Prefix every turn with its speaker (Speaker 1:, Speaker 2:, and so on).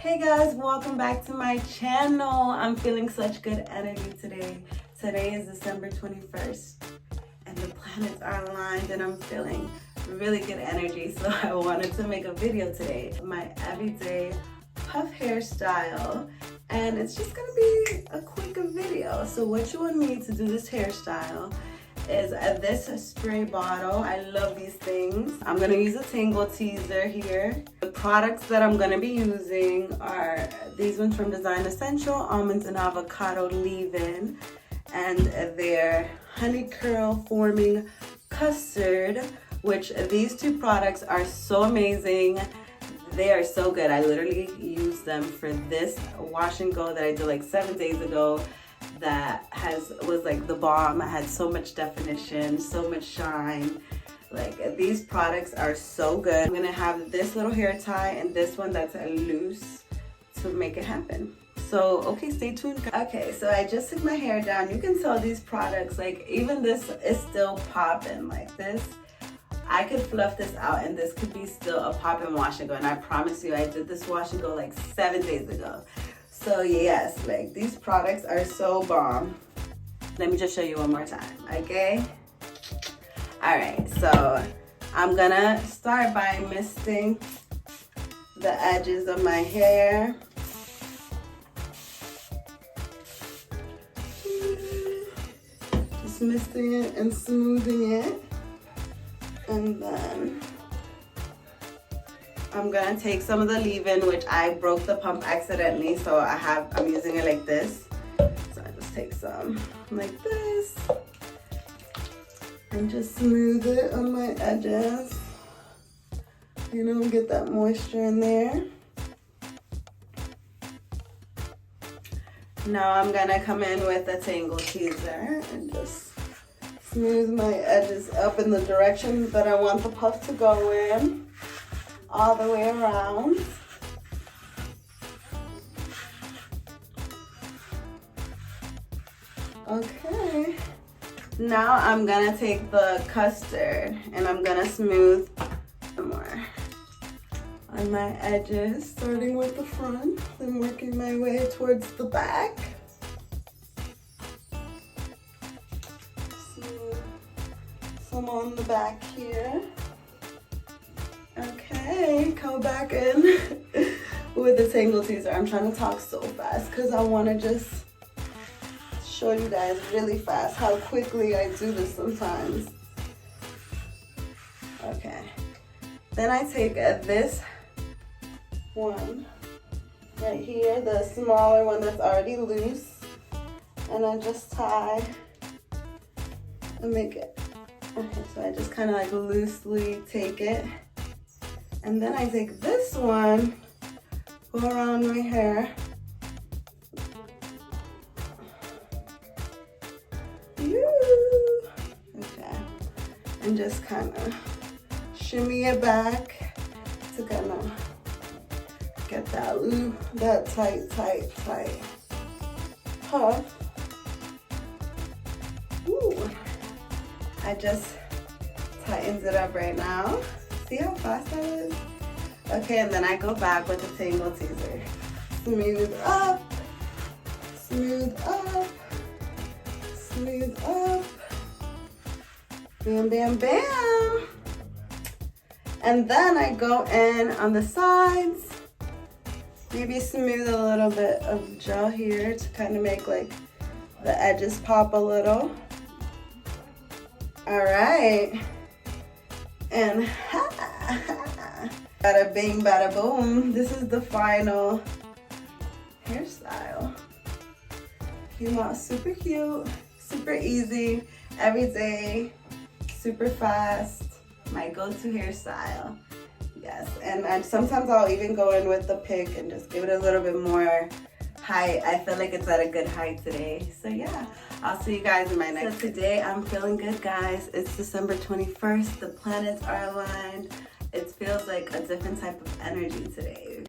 Speaker 1: Hey guys, welcome back to my channel. I'm feeling such good energy today. Today is December 21st and the planets are aligned and I'm feeling really good energy. So I wanted to make a video today. My everyday puff hairstyle, and it's just gonna be a quick video. So what you will need to do this hairstyle is this spray bottle. I love these things. I'm gonna use a tangle teaser here. The products that I'm gonna be using are these ones from Mendezisthatyou, almonds and avocado leave-in, and their honey curl forming custard, which these two products are so amazing. They are so good. I literally used them for this wash and go that I did like 7 days ago. That was like the bomb. I had so much definition, so much shine. Like, these products are so good. I'm gonna have this little hair tie and this one that's loose to make it happen. So okay, stay tuned. Okay, so I just took my hair down. You can tell these products, like even this is still popping. Like this, I could fluff this out and this could be still a popping wash and go. And I promise you, I did this wash and go like 7 days ago. So yes, like these products are so bomb. Let me just show you one more time, okay? All right, so I'm gonna start by misting the edges of my hair. Just misting it and smoothing it. And then I'm gonna take some of the leave-in, which I broke the pump accidentally, so I'm using it like this. So I just take some like this and just smooth it on my edges. You know, get that moisture in there. Now I'm gonna come in with a tangle teaser and just smooth my edges up in the direction that I want the puff to go in. All the way around. Okay. Now I'm gonna take the custard and I'm gonna smooth more on my edges, starting with the front and working my way towards the back. Smooth some on the back here. Okay, go back in with the tangle teaser. I'm trying to talk so fast because I want to just show you guys really fast how quickly I do this sometimes. Okay, then I take this one right here, the smaller one that's already loose, and I just tie and make it. Okay, so I just kind of like loosely take it. And then I take this one, go around my hair. Okay. And just kind of shimmy it back to kind of get that tight puff. Ooh. I just tightened it up right now. See how fast that is? Okay, and then I go back with the tangle teaser. Smooth up, smooth up, smooth up. Bam, bam, bam. And then I go in on the sides. Maybe smooth a little bit of gel here to kind of make like the edges pop a little. All right. And bada bing, bada boom. This is the final hairstyle. Came out super cute, super easy, every day, super fast. My go-to hairstyle. Yes, and sometimes I'll even go in with the pick and just give it a little bit more height. I feel like it's at a good height today. So yeah, I'll see you guys in my next. So today I'm feeling good, guys. It's December 21st. The planets are aligned. It feels like a different type of energy today.